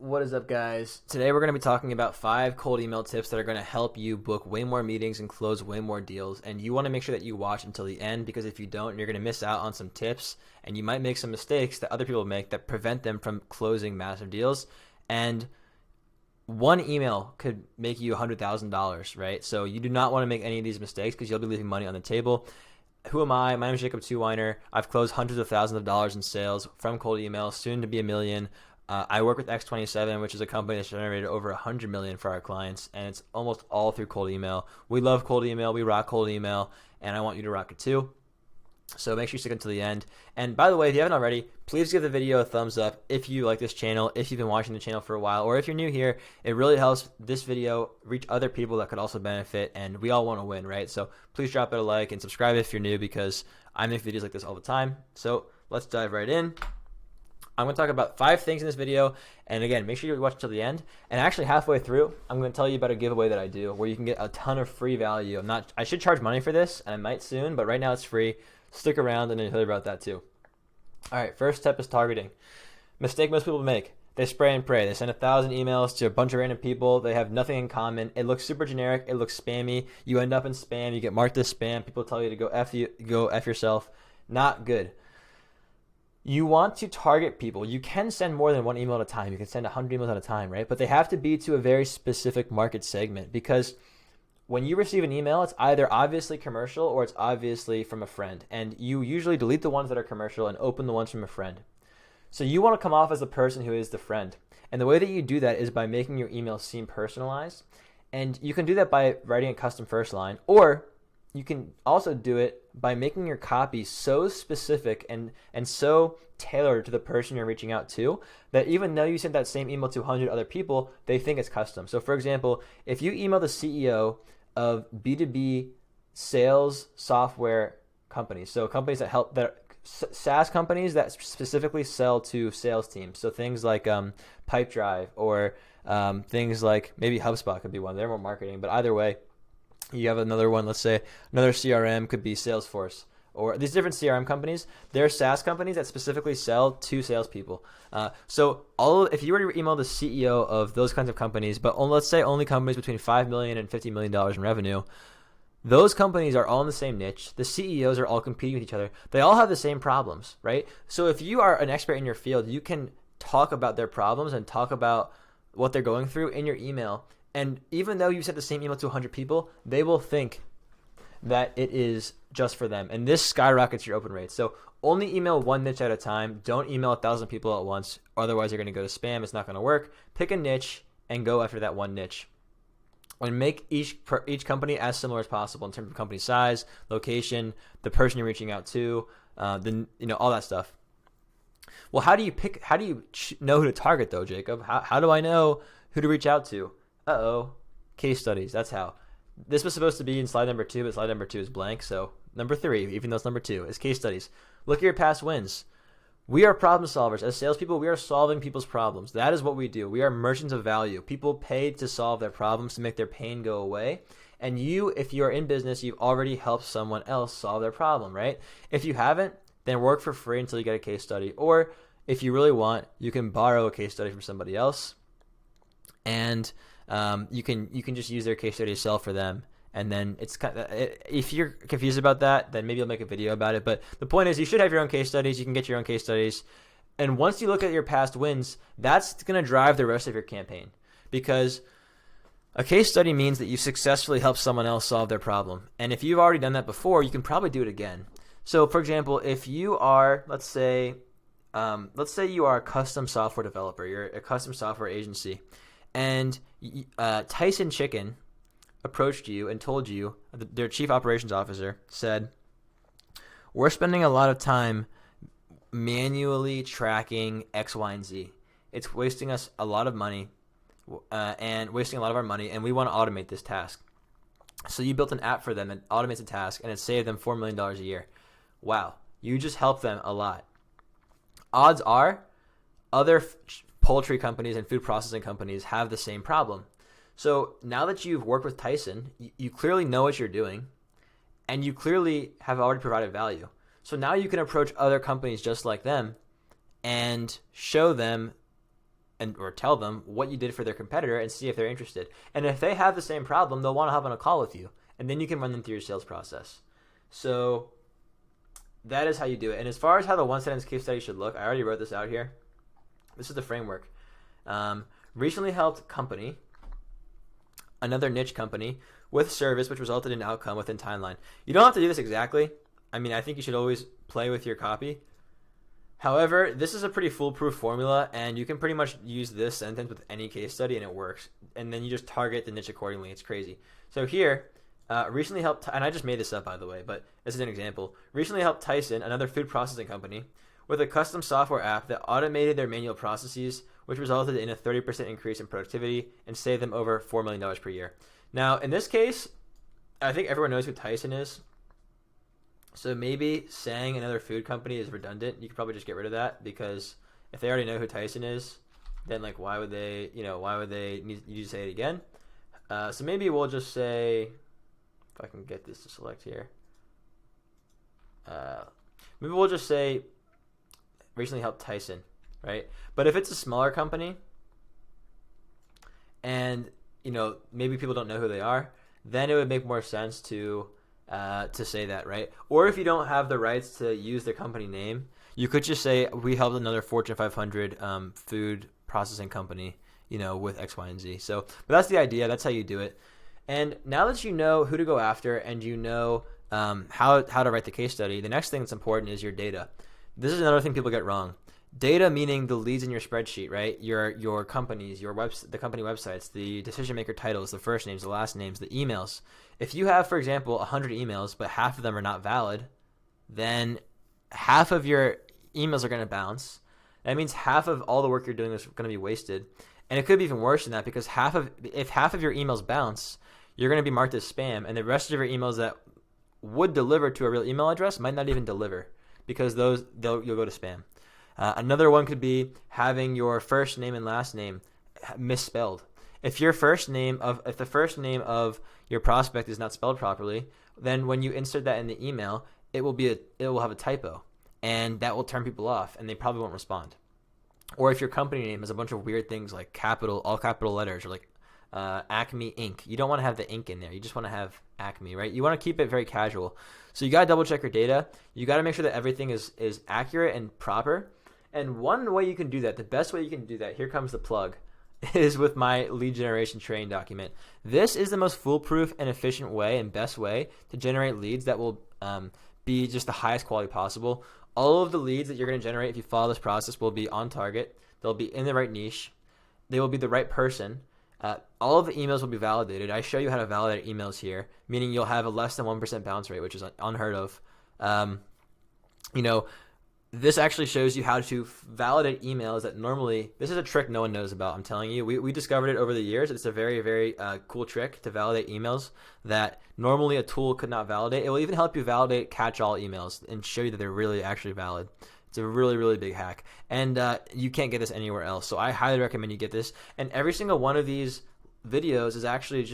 What is up, guys? Today we're going to be talking about 5 cold email tips that are going to help you book way more meetings and close way more deals. And you want to make sure that you watch until the end, because if you don't, you're going to miss out on some tips and you might make some mistakes that other people make that prevent them from closing massive deals. And one email could make you $100,000, right? So you do not want to make any of these mistakes because you'll be leaving money on the table. Who am I? My name is Jacob Tuweiner. I've closed hundreds of thousands of dollars in sales from cold email, soon to be $1 million. I work with X27, which is a company that's generated over $100 million for our clients, and it's almost all through cold email. We love cold email. We rock cold email, and I want you to rock it too. So make sure you stick until the end. And by the way, if you haven't already, please give the video a thumbs up if you like this channel, if you've been watching the channel for a while, or if you're new here. It really helps this video reach other people that could also benefit, and we all want to win, right? So please drop it a like and subscribe if you're new, because I make videos like this all the time. So let's dive right in. I'm going to talk about 5 things in this video, and again, make sure you watch until the end. And actually, halfway through, I'm going to tell you about a giveaway that I do where you can get a ton of free value. I should charge money for this, and I might soon, but right now it's free. Stick around and you'll hear about that too. All right, first step is targeting. Mistake most people make. They spray and pray. They send 1,000 emails to a bunch of random people. They have nothing in common. It looks super generic. It looks spammy. You end up in spam. You get marked as spam. People tell you to go F yourself. Not good. You want to target people. You can send more than one email at a time. You can send 100 emails at a time, right? But they have to be to a very specific market segment, because when you receive an email, it's either obviously commercial or it's obviously from a friend. And you usually delete the ones that are commercial and open the ones from a friend. So you want to come off as the person who is the friend. And the way that you do that is by making your email seem personalized. And you can do that by writing a custom first line, or you can also do it by making your copy so specific and so tailored to the person you're reaching out to that even though you sent that same email to 100 other people, they think it's custom. So for example, if you email the CEO of B2B sales software companies, so companies that help, that SaaS companies that specifically sell to sales teams, so things like Pipedrive or things like maybe HubSpot could be one. They're more marketing, but either way, you have another one. Let's say another CRM could be Salesforce, or these different CRM companies. They're SaaS companies that specifically sell to salespeople. So if you were to email the CEO of those kinds of companies, but let's say only companies between $5 million and $50 million in revenue, those companies are all in the same niche. The CEOs are all competing with each other. They all have the same problems, right? So if you are an expert in your field, you can talk about their problems and talk about what they're going through in your email. And even though you sent the same email to 100 people, they will think that it is just for them. And this skyrockets your open rates. So only email one niche at a time. Don't email 1,000 people at once. Otherwise, you're going to go to spam. It's not going to work. Pick a niche and go after that one niche. And make each company as similar as possible in terms of company size, location, the person you're reaching out to, all that stuff. Well, how do you know who to target though, Jacob? How do I know who to reach out to? Case studies. That's how. This was supposed to be in slide number 2, but slide number 2 is blank. So number 3, even though it's number 2, is case studies. Look at your past wins. We are problem solvers. As salespeople, we are solving people's problems. That is what we do. We are merchants of value. People pay to solve their problems, to make their pain go away. And if you are in business, you've already helped someone else solve their problem, right? If you haven't, then work for free until you get a case study. Or if you really want, you can borrow a case study from somebody else. And you can just use their case study to sell for them. And then it's kind of, if you're confused about that, then maybe I'll make a video about it. But the point is, you should have your own case studies. You can get your own case studies. And once you look at your past wins, that's going to drive the rest of your campaign, because a case study means that you successfully helped someone else solve their problem. And if you've already done that before, you can probably do it again. So for example, if you are, let's say you are a custom software developer, you're a custom software agency, and Tyson Chicken approached you and told you, their chief operations officer said, we're spending a lot of time manually tracking X, Y, and Z. It's wasting us a lot of money and wasting a lot of our money, and we want to automate this task. So you built an app for them that automates the task, and it saved them $4 million a year. Wow, you just helped them a lot. Odds are other poultry companies and food processing companies have the same problem. So now that you've worked with Tyson, you clearly know what you're doing, and you clearly have already provided value. So now you can approach other companies just like them and show them and or tell them what you did for their competitor and see if they're interested. And if they have the same problem, they'll want to hop on a call with you, and then you can run them through your sales process. So that is how you do it. And as far as how the one sentence case study should look, I already wrote this out here. This is the framework. Recently helped company, another niche company, with service which resulted in outcome within timeline. You don't have to do this exactly. I mean, I think you should always play with your copy. However, this is a pretty foolproof formula, and you can pretty much use this sentence with any case study, and it works. And then you just target the niche accordingly. It's crazy. So here, recently helped, and I just made this up, by the way, but this is an example. Recently helped Tyson, another food processing company, with a custom software app that automated their manual processes, which resulted in a 30% increase in productivity and saved them over $4 million per year. Now, in this case, I think everyone knows who Tyson is. So maybe saying another food company is redundant. You could probably just get rid of that, because if they already know who Tyson is, then like why would they need you to say it again? So maybe we'll just say, if I can get this to select here, maybe we'll just say recently helped Tyson, right? But if it's a smaller company and maybe people don't know who they are, then it would make more sense to say that, right? Or if you don't have the rights to use their company name, you could just say we helped another Fortune 500 food processing company, with X, Y, and Z. So, but that's the idea. That's how you do it. And now that you know who to go after and you know how to write the case study, the next thing that's important is your data. This is another thing people get wrong. Data meaning the leads in your spreadsheet, right? Your companies, the company websites, the decision maker titles, the first names, the last names, the emails. If you have, for example, 100 emails, but half of them are not valid, then half of your emails are going to bounce. That means half of all the work you're doing is going to be wasted. And it could be even worse than that, because if half of your emails bounce, you're going to be marked as spam, and the rest of your emails that would deliver to a real email address might not even deliver, because you'll go to spam. Another one could be having your first name and last name misspelled. If the first name of your prospect is not spelled properly, then when you insert that in the email, it will have a typo, and that will turn people off, and they probably won't respond. Or if your company name has a bunch of weird things like all capital letters, or like Acme Inc. You don't want to have the ink in there. You just want to have Acme, right? You want to keep it very casual. So you got to double check your data. You got to make sure that everything is accurate and proper. And one way you can do that, the best way you can do that, here comes the plug, is with my lead generation training document. This is the most foolproof and efficient way and best way to generate leads that will be just the highest quality possible. All of the leads that you're going to generate if you follow this process will be on target. They'll be in the right niche. They will be the right person. All of the emails will be validated. I show you how to validate emails here, meaning you'll have a less than 1% bounce rate, which is unheard of. This actually shows you how to validate emails that normally, this is a trick no one knows about, I'm telling you. We discovered it over the years. It's a very, very cool trick to validate emails that normally a tool could not validate. It will even help you validate catch-all emails and show you that they're really actually valid. It's a really, really big hack. And you can't get this anywhere else. So I highly recommend you get this. And every single one of these videos is actually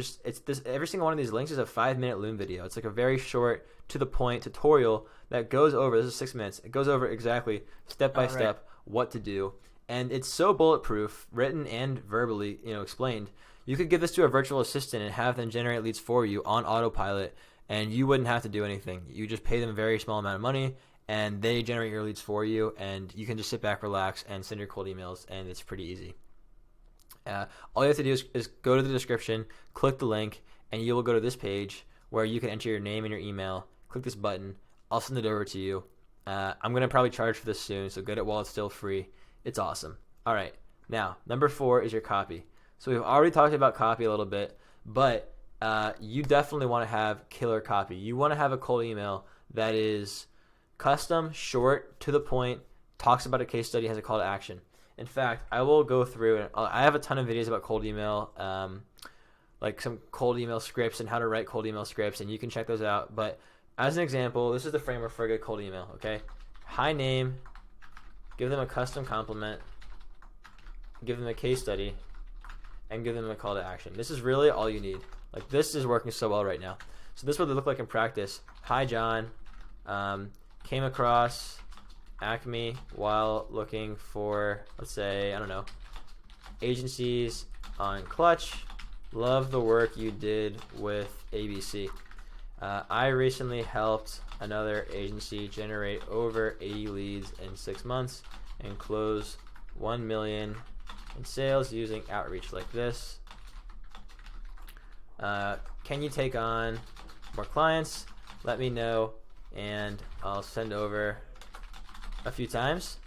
every single one of these links is a 5-minute Loom video. It's like a very short, to the point tutorial that goes over, this is 6 minutes, it goes over exactly step by step what to do. And it's so bulletproof, written and verbally, explained. You could give this to a virtual assistant and have them generate leads for you on autopilot, and you wouldn't have to do anything. You just pay them a very small amount of money, and they generate your leads for you, and you can just sit back, relax, and send your cold emails, and it's pretty easy. All you have to do is go to the description, click the link, and you will go to this page where you can enter your name and your email. Click this button. I'll send it over to you. I'm going to probably charge for this soon, so get it while it's still free. It's awesome. All right. Now, number 4 is your copy. So we've already talked about copy a little bit, but you definitely want to have killer copy. You want to have a cold email that is custom, short, to the point, talks about a case study, has a call to action. In fact, I will go through, and I have a ton of videos about cold email, like some cold email scripts and how to write cold email scripts, and you can check those out. But as an example, this is the framework for a good cold email, okay? High name, give them a custom compliment, give them a case study, and give them a call to action. This is really all you need. Like, this is working so well right now. So this is what they look like in practice. Hi, John. Came across Acme while looking for, let's say, I don't know, agencies on Clutch. Love the work you did with ABC. I recently helped another agency generate over 80 leads in 6 months and close 1 million in sales using outreach like this. Can you take on more clients? Let me know and I'll send over a few times.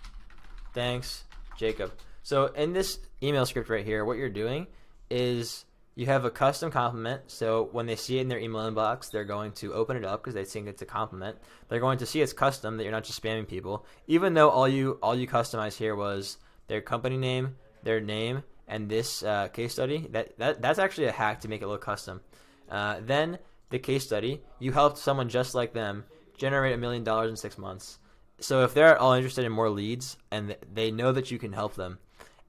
Thanks, Jacob. So in this email script right here, what you're doing is you have a custom compliment. So when they see it in their email inbox, they're going to open it up because they think it's a compliment. They're going to see it's custom, that you're not just spamming people. Even though all you customized here was their company name, their name, and this case study. That's actually a hack to make it look custom. Then the case study, you helped someone just like them generate $1 million in 6 months. So if they're all interested in more leads and they know that you can help them,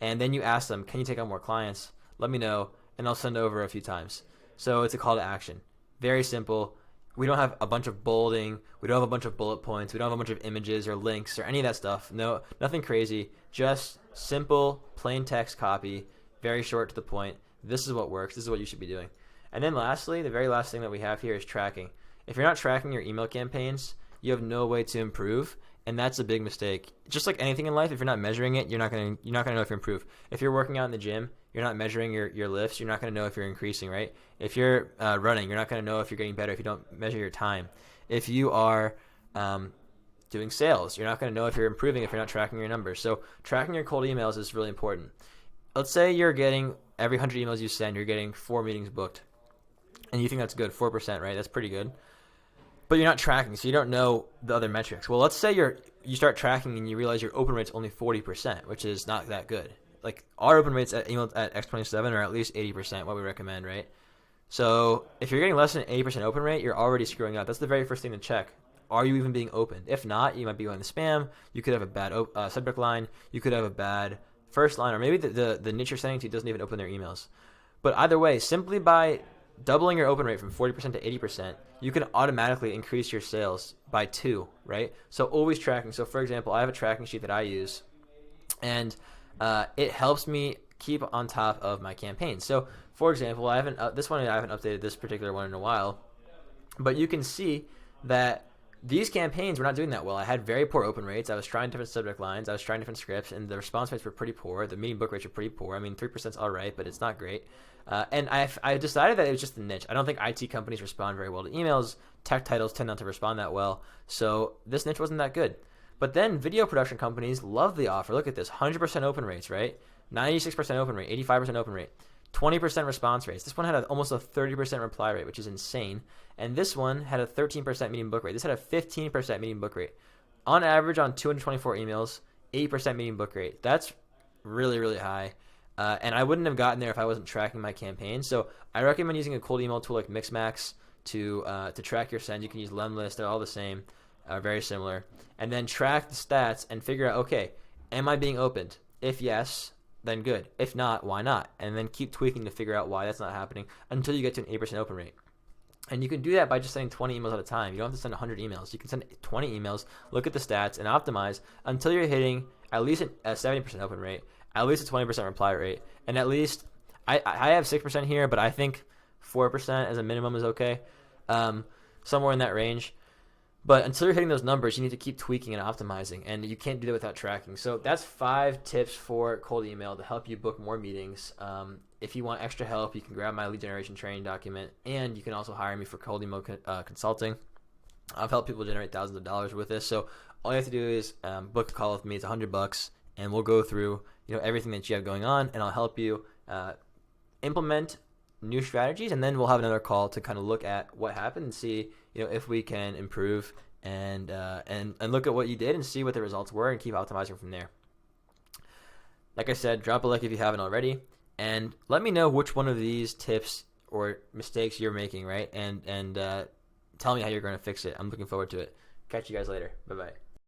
and then you ask them, can you take on more clients? Let me know, and I'll send over a few times. So it's a call to action. Very simple. We don't have a bunch of bolding. We don't have a bunch of bullet points. We don't have a bunch of images or links or any of that stuff. No, nothing crazy. Just simple, plain text copy, very short to the point. This is what works. This is what you should be doing. And then lastly, the very last thing that we have here is tracking. If you're not tracking your email campaigns, you have no way to improve, and that's a big mistake. Just like anything in life, if you're not measuring it, you're not gonna know if you improve. If you're working out in the gym, you're not measuring your lifts, you're not gonna know if you're increasing, right? If you're running, you're not gonna know if you're getting better if you don't measure your time. If you are doing sales, you're not gonna know if you're improving if you're not tracking your numbers. So tracking your cold emails is really important. Let's say you're getting every 100 emails you send, you're getting 4 meetings booked, and you think that's good, 4%, right? That's pretty good. But you're not tracking, so you don't know the other metrics. Well, let's say you start tracking and you realize your open rate's only 40%, which is not that good. Like our open rates at email at X27 are at least 80%, what we recommend, right? So if you're getting less than 80% open rate, you're already screwing up. That's the very first thing to check. Are you even being opened? If not, you might be going to spam. You could have a bad subject line. You could have a bad first line, or maybe the niche you're sending to doesn't even open their emails. But either way, simply by doubling your open rate from 40% to 80%, you can automatically increase your sales by 2, right? So always tracking. So for example, I have a tracking sheet that I use, and it helps me keep on top of my campaigns. So for example, I haven't updated this particular one in a while, but you can see that these campaigns were not doing that well. I had very poor open rates. I was trying different subject lines. I was trying different scripts, and the response rates were pretty poor. The meeting book rates were pretty poor. I mean, 3% is all right, but it's not great. And I decided that it was just a niche. I don't think IT companies respond very well to emails. Tech titles tend not to respond that well. So this niche wasn't that good. But then video production companies love the offer. Look at this, 100% open rates, right? 96% open rate, 85% open rate, 20% response rates. This one had almost a 30% reply rate, which is insane. And this one had a 13% meeting book rate. This had a 15% meeting book rate. On average, on 224 emails, 8% meeting book rate. That's really, really high. And I wouldn't have gotten there if I wasn't tracking my campaign. So I recommend using a cold email tool like Mixmax to track your send. You can use Lemlist. They're all the same, very similar. And then track the stats and figure out, okay, am I being opened? If yes, then good. If not, why not? And then keep tweaking to figure out why that's not happening until you get to an 8% open rate. And you can do that by just sending 20 emails at a time. You don't have to send 100 emails. You can send 20 emails, look at the stats, and optimize until you're hitting at least a 70% open rate, at least a 20% reply rate, and at least I have 6% here, but I think 4% as a minimum is okay, somewhere in that range. But until you're hitting those numbers, you need to keep tweaking and optimizing, and you can't do that without tracking. So that's 5 tips for cold email to help you book more meetings. If you want extra help, you can grab my lead generation training document, and you can also hire me for cold email consulting. I've helped people generate thousands of dollars with this. So all you have to do is book a call with me. It's $100, and we'll go through everything that you have going on, and I'll help you implement new strategies, and then we'll have another call to kind of look at what happened and see if we can improve and look at what you did and see what the results were and keep optimizing from there. Like I said, drop a like if you haven't already, and let me know which one of these tips or mistakes you're making, right? And tell me how you're going to fix it. I'm looking forward to it. Catch you guys later. Bye-bye.